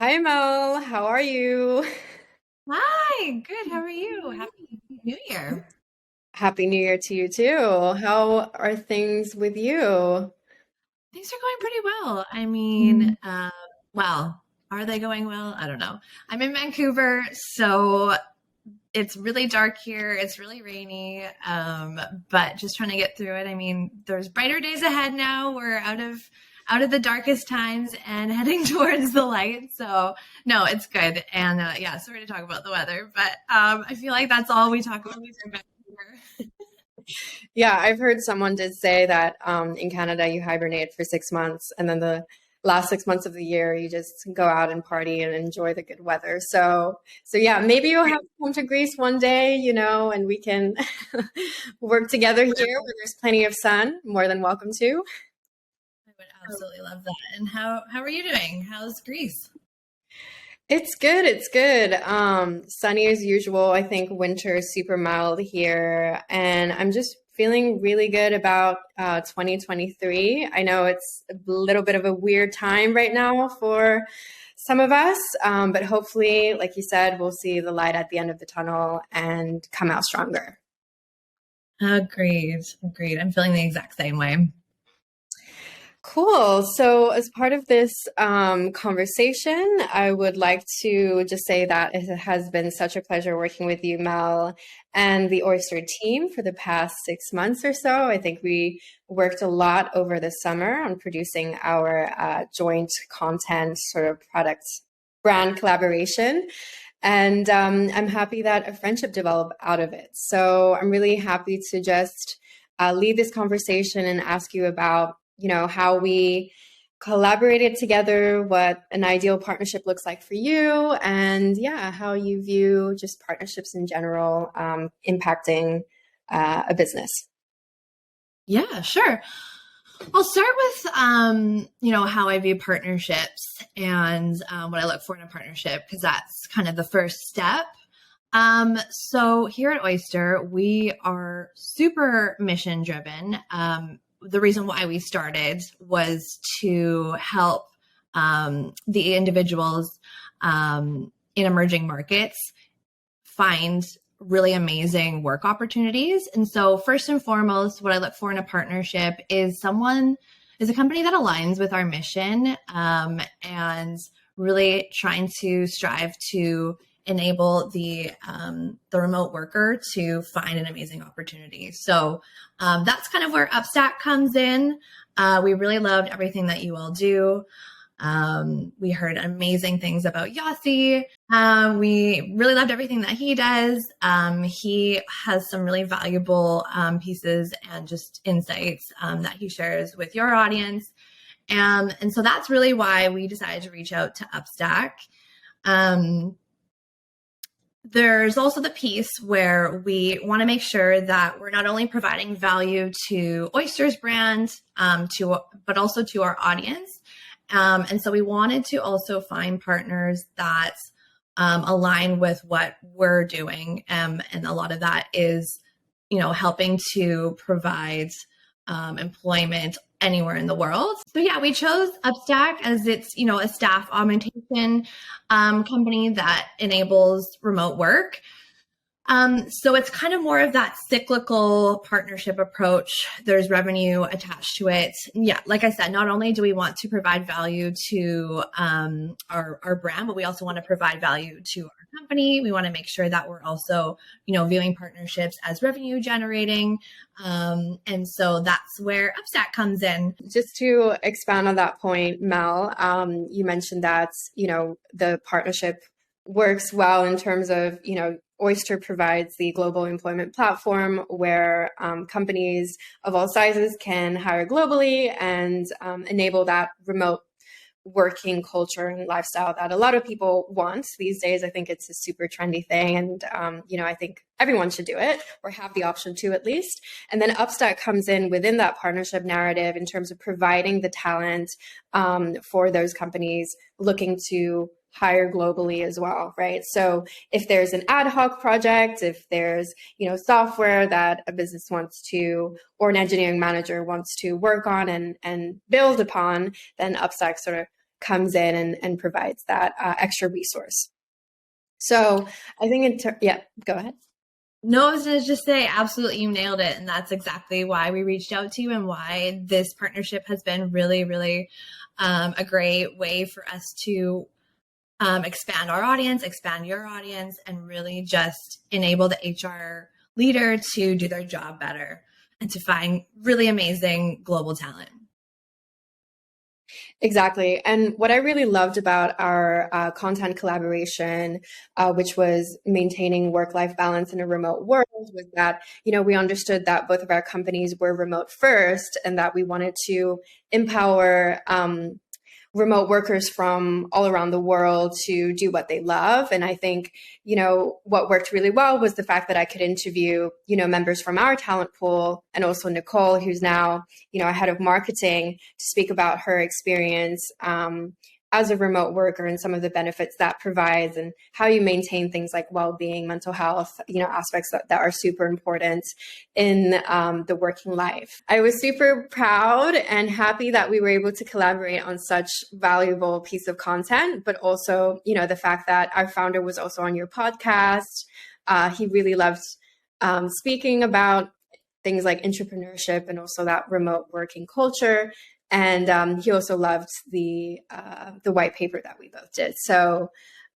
Hi Mel, how are you? Hi, good. How are you? Happy New Year. Happy New Year to you too. How are things with you? Things are going pretty well. Mm. Well, are they going well? I don't know. I'm in Vancouver, so it's really dark here. It's really rainy, but just trying to get through it. I mean, there's brighter days ahead now. We're out of the darkest times and heading towards the light. So no, it's good. And yeah, sorry to talk about the weather, but I feel like that's all we talk about when we're in Vancouver. Yeah, I've heard someone did say that in Canada you hibernate for 6 months and then the last 6 months of the year you just go out and party and enjoy the good weather. So yeah, maybe you'll have to come to Greece one day, and we can work together here where there's plenty of sun. More than welcome to. I would absolutely love that. And how are you doing? How's Greece? It's good. It's good. Sunny as usual. I think winter is super mild here, and I'm just feeling really good about 2023. I know it's a little bit of a weird time right now for some of us, but hopefully, like you said, we'll see the light at the end of the tunnel and come out stronger. Agreed. Agreed. I'm feeling the exact same way. Cool. So, as part of this conversation, I would like to just say that it has been such a pleasure working with you, Mel, and the Oyster team for the past 6 months or so. I think we worked a lot over the summer on producing our joint content sort of product brand collaboration. And I'm happy that a friendship developed out of it. So, I'm really happy to just lead this conversation and ask you about how we collaborated together, what an ideal partnership looks like for you, and yeah, how you view just partnerships in general impacting a business. Yeah, sure. I'll start with how I view partnerships and what I look for in a partnership because that's kind of the first step. So here at Oyster, we are super mission driven. The reason why we started was to help the individuals in emerging markets find really amazing work opportunities. And so, first and foremost, what I look for in a partnership is a company that aligns with our mission and really trying to strive to enable the remote worker to find an amazing opportunity. So that's kind of where UpStack comes in. We really loved everything that you all do. We heard amazing things about Yossi. We really loved everything that he does. He has some really valuable pieces and just insights that he shares with your audience. And so that's really why we decided to reach out to UpStack. Um, there's also the piece where we want to make sure that we're not only providing value to Oyster's brand, but also to our audience. And so we wanted to also find partners that align with what we're doing. And a lot of that is, helping to provide employment anywhere in the world. So yeah, we chose UpStack as it's, a staff augmentation company that enables remote work. So it's kind of more of that cyclical partnership approach. There's revenue attached to it. Yeah, like I said, not only do we want to provide value to our brand, but we also want to provide value to our company. We want to make sure that we're also, viewing partnerships as revenue generating. And so that's where UpStack comes in. Just to expand on that point, Mel, you mentioned that the partnership works well in terms of Oyster provides the global employment platform where companies of all sizes can hire globally and enable that remote working culture and lifestyle that a lot of people want these days. I think it's a super trendy thing. And, I think everyone should do it or have the option to at least. And then UpStack comes in within that partnership narrative in terms of providing the talent for those companies looking to hire globally as well, right? So if there's an ad hoc project, if there's, software that a business wants to, or an engineering manager wants to work on and build upon, then UpStack sort of comes in and provides that extra resource. So I think yeah, go ahead. No, I was going to just say, absolutely, you nailed it. And that's exactly why we reached out to you and why this partnership has been really, really a great way for us to expand our audience, expand your audience, and really just enable the HR leader to do their job better and to find really amazing global talent. Exactly. And what I really loved about our content collaboration, which was maintaining work-life balance in a remote world, was that, we understood that both of our companies were remote first and that we wanted to empower remote workers from all around the world to do what they love. And I think, what worked really well was the fact that I could interview, members from our talent pool, and also Nicole, who's now, a head of marketing, to speak about her experience as a remote worker and some of the benefits that provides and how you maintain things like well-being, mental health, aspects that are super important in the working life. I was super proud and happy that we were able to collaborate on such valuable piece of content, but also, the fact that our founder was also on your podcast. He really loved speaking about things like entrepreneurship and also that remote working culture. And he also loved the white paper that we both did. So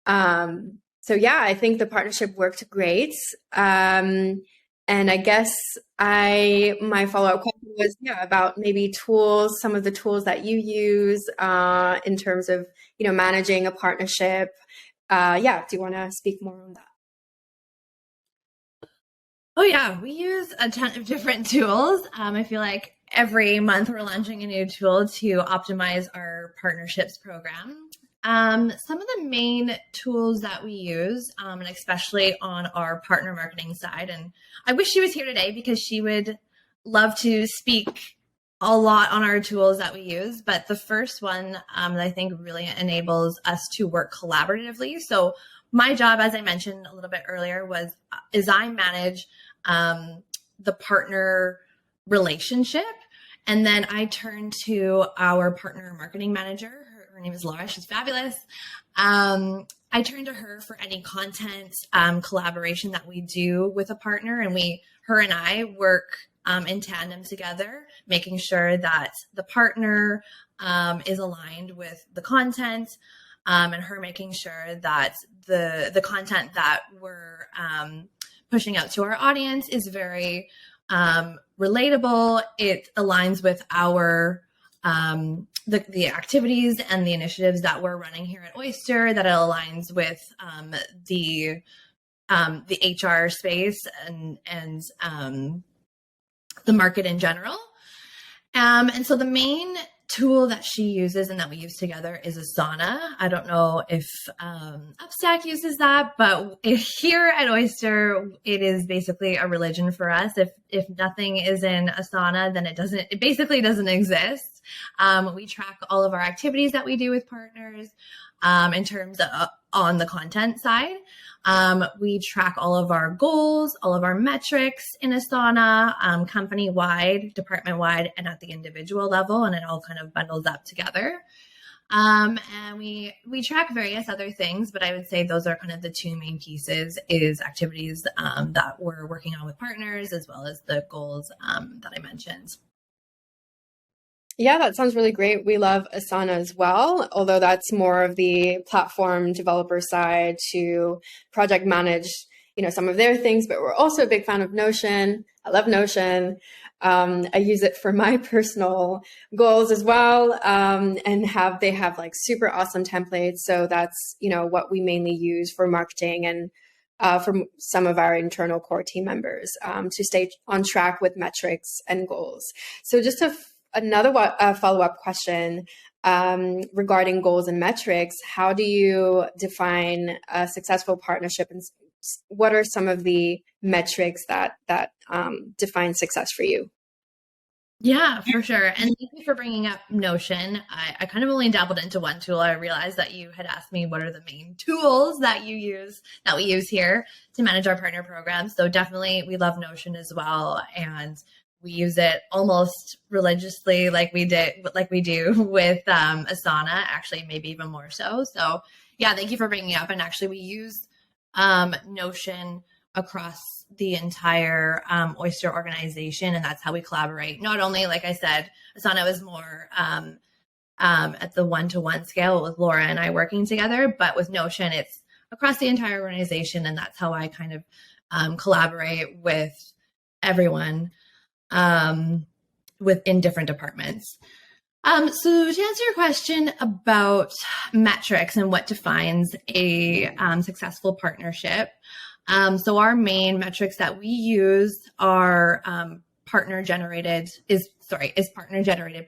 yeah, I think the partnership worked great. And I guess my follow-up question was about maybe tools, some of the tools that you use in terms of managing a partnership. Do you want to speak more on that? Oh yeah, we use a ton of different tools. I feel like every month we're launching a new tool to optimize our partnerships program. Some of the main tools that we use, and especially on our partner marketing side, and I wish she was here today because she would love to speak a lot on our tools that we use. But the first one that I think really enables us to work collaboratively. So my job, as I mentioned a little bit earlier, is I manage the partner relationship. And then I turn to our partner marketing manager. Her name is Laura. She's fabulous. I turn to her for any content collaboration that we do with a partner. And her and I work in tandem together, making sure that the partner is aligned with the content, and her making sure that the content that we're pushing out to our audience is very relatable. It aligns with our the activities and the initiatives that we're running here at Oyster. That it aligns with the HR space and the market in general. And so the main tool that she uses and that we use together is Asana. I don't know if UpStack uses that, but here at Oyster, it is basically a religion for us. If nothing is in Asana, then it basically doesn't exist. We track all of our activities that we do with partners in terms of on the content side. We track all of our goals, all of our metrics in Asana, company-wide, department-wide, and at the individual level, and it all kind of bundles up together. And we track various other things, but I would say those are kind of the two main pieces, is activities that we're working on with partners, as well as the goals that I mentioned. Yeah, that sounds really great. We love Asana as well, although that's more of the platform developer side to project manage, some of their things, but we're also a big fan of Notion. I love Notion. I use it for my personal goals as well. And they have like super awesome templates. So that's, what we mainly use for marketing and from some of our internal core team members to stay on track with metrics and goals. So just another follow-up question regarding goals and metrics. How do you define a successful partnership, and what are some of the metrics that define success for you? Yeah, for sure. And thank you for bringing up Notion. I kind of only dabbled into one tool. I realized that you had asked me what are the main tools that we use here to manage our partner programs. So definitely we love Notion as well. And We use it almost religiously, like we do with Asana, actually, maybe even more so. So yeah, thank you for bringing it up. And actually, we use Notion across the entire Oyster organization, and that's how we collaborate. Not only, like I said, Asana was more at the one-to-one scale with Laura and I working together, but with Notion, it's across the entire organization, and that's how I kind of collaborate with everyone within different departments. So to answer your question about metrics and what defines a successful partnership, so our main metrics that we use are partner generated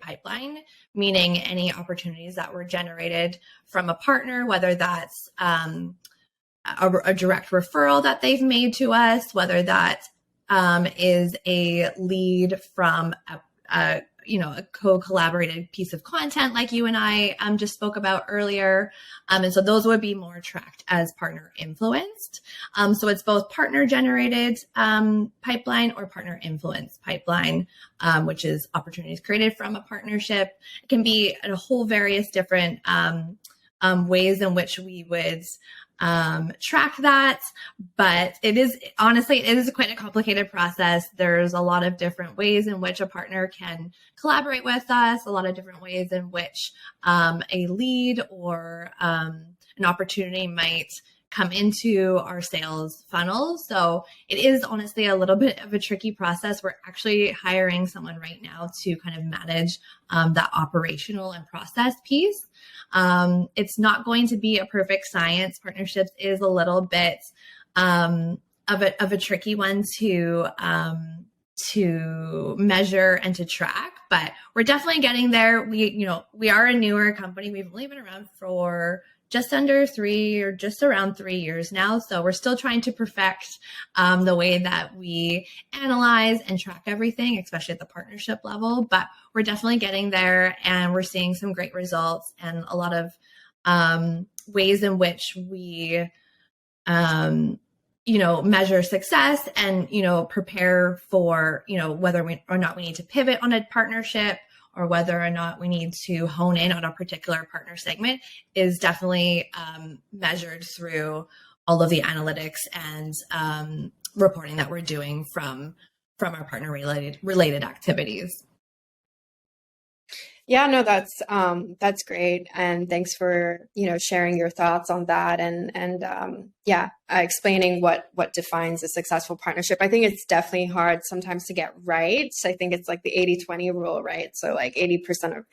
pipeline, meaning any opportunities that were generated from a partner, whether that's a direct referral that they've made to us, whether that is a lead from a co-collaborated piece of content like you and I just spoke about earlier. And so those would be more tracked as partner influenced. So it's both partner generated pipeline or partner influenced pipeline, which is opportunities created from a partnership. It can be a whole various different ways in which we would track that, but it is quite a complicated process. There's a lot of different ways in which a partner can collaborate with us, a lot of different ways in which a lead or an opportunity might come into our sales funnel. So it is honestly a little bit of a tricky process. We're actually hiring someone right now to kind of manage that operational and process piece. It's not going to be a perfect science. Partnerships is a little bit of a tricky one to measure and to track, but we're definitely getting there. We are a newer company. We've only been around for just under 3 or just around 3 years now. So we're still trying to perfect the way that we analyze and track everything, especially at the partnership level. But we're definitely getting there, and we're seeing some great results and a lot of ways in which we, measure success and, prepare for, whether or not we need to pivot on a partnership, or whether or not we need to hone in on a particular partner segment is definitely measured through all of the analytics and reporting that we're doing from our partner related activities. Yeah, no, that's great, and thanks for sharing your thoughts on that and explaining what defines a successful partnership. I think it's definitely hard sometimes to get right. I think it's like the 80-20 rule, right? So like 80% of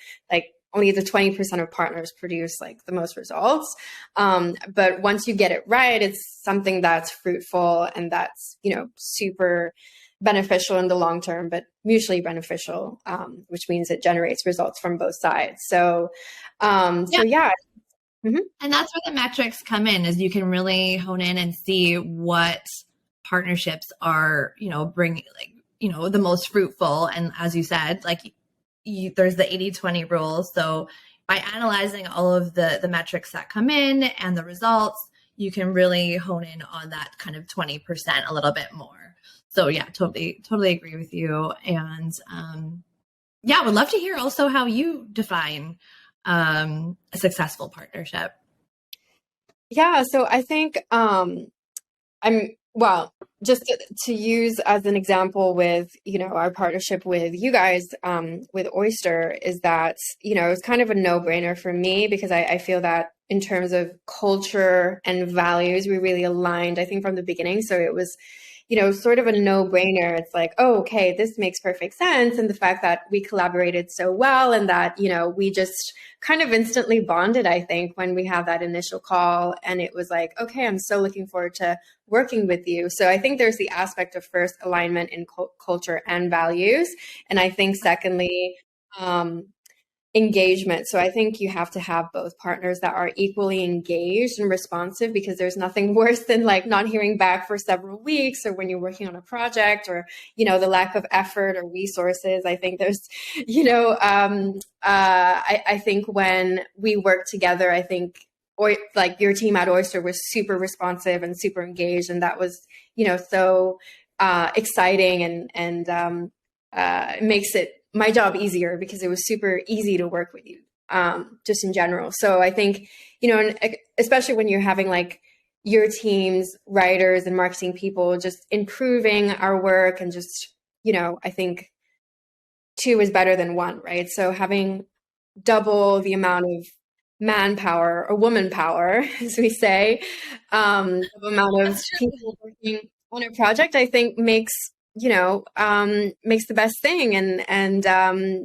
only the 20% of partners produce like the most results. But once you get it right, it's something that's fruitful and that's super beneficial in the long term, but mutually beneficial, which means it generates results from both sides. So, yeah. Mm-hmm. And that's where the metrics come in, is you can really hone in and see what partnerships are, bringing, the most fruitful. And as you said, there's the 80-20 rule. So by analyzing all of the metrics that come in and the results, you can really hone in on that kind of 20% a little bit more. So yeah, totally agree with you. And would love to hear also how you define a successful partnership. Yeah, so I think just to use as an example with our partnership with you guys with Oyster, is that it's kind of a no-brainer for me, because I feel that in terms of culture and values, we really aligned, I think, from the beginning. So it was sort of a no-brainer. It's like, oh, okay, this makes perfect sense. And the fact that we collaborated so well and that, we just kind of instantly bonded, I think, when we had that initial call. And it was like, okay, I'm so looking forward to working with you. So I think there's the aspect of first alignment in culture and values. And I think secondly, engagement. So I think you have to have both partners that are equally engaged and responsive, because there's nothing worse than not hearing back for several weeks, or when you're working on a project, or the lack of effort or resources. I think there's I think when we work together, I think your team at Oyster was super responsive and super engaged, and that was so exciting and it makes my job easier because it was super easy to work with you, just in general. So I think, and especially when you're having like your team's writers and marketing people just improving our work and just, I think two is better than one, right? So having double the amount of manpower or woman power, as we say, the amount of people working on a project, I think makes the best thing. And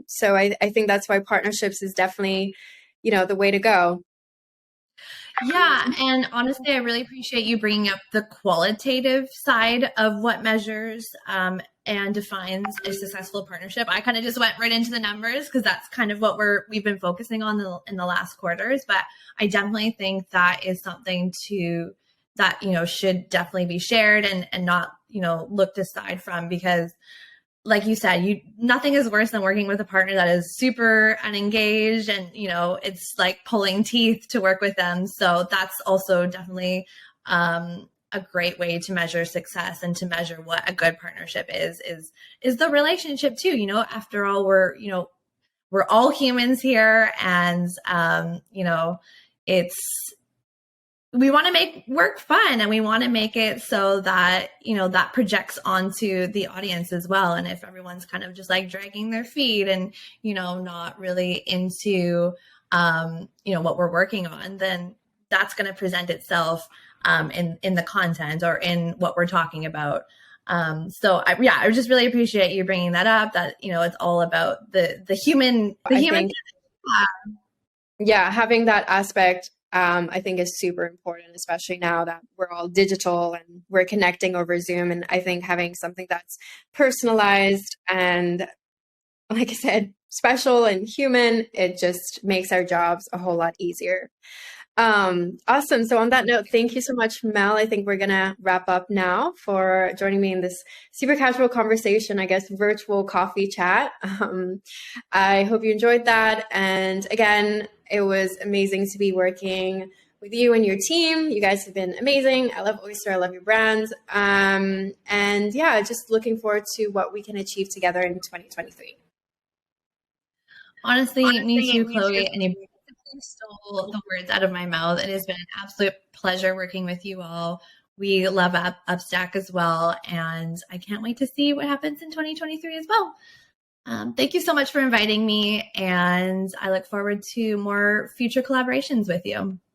so I think that's why partnerships is definitely, the way to go. Yeah, and honestly, I really appreciate you bringing up the qualitative side of what measures and defines a successful partnership. I kind of just went right into the numbers because that's kind of what we've been focusing on in the last quarters. But I definitely think that is something that should definitely be shared and not looked aside from, because like you said, nothing is worse than working with a partner that is super unengaged and, it's like pulling teeth to work with them. So that's also definitely a great way to measure success and to measure what a good partnership is the relationship too. After all, we're all humans here, and, we want to make work fun, and we want to make it so that, that projects onto the audience as well. And if everyone's kind of just like dragging their feet and, not really into, what we're working on, then that's going to present itself in the content or in what we're talking about. I just really appreciate you bringing that up, that, it's all about the human. Yeah, having that aspect, I think is super important, especially now that we're all digital and we're connecting over Zoom. And I think having something that's personalized and, like I said, special and human, it just makes our jobs a whole lot easier. Awesome. So on that note, thank you so much, Mel. I think we're going to wrap up now for joining me in this super casual conversation, I guess, virtual coffee chat. I hope you enjoyed that. And again, it was amazing to be working with you and your team. You guys have been amazing. I love Oyster. I love your brand. And yeah, just looking forward to what we can achieve together in 2023. Honestly, me too, Chloe. And you stole the words out of my mouth. It has been an absolute pleasure working with you all. We love UpStack as well, and I can't wait to see what happens in 2023 as well. Thank you so much for inviting me, and I look forward to more future collaborations with you.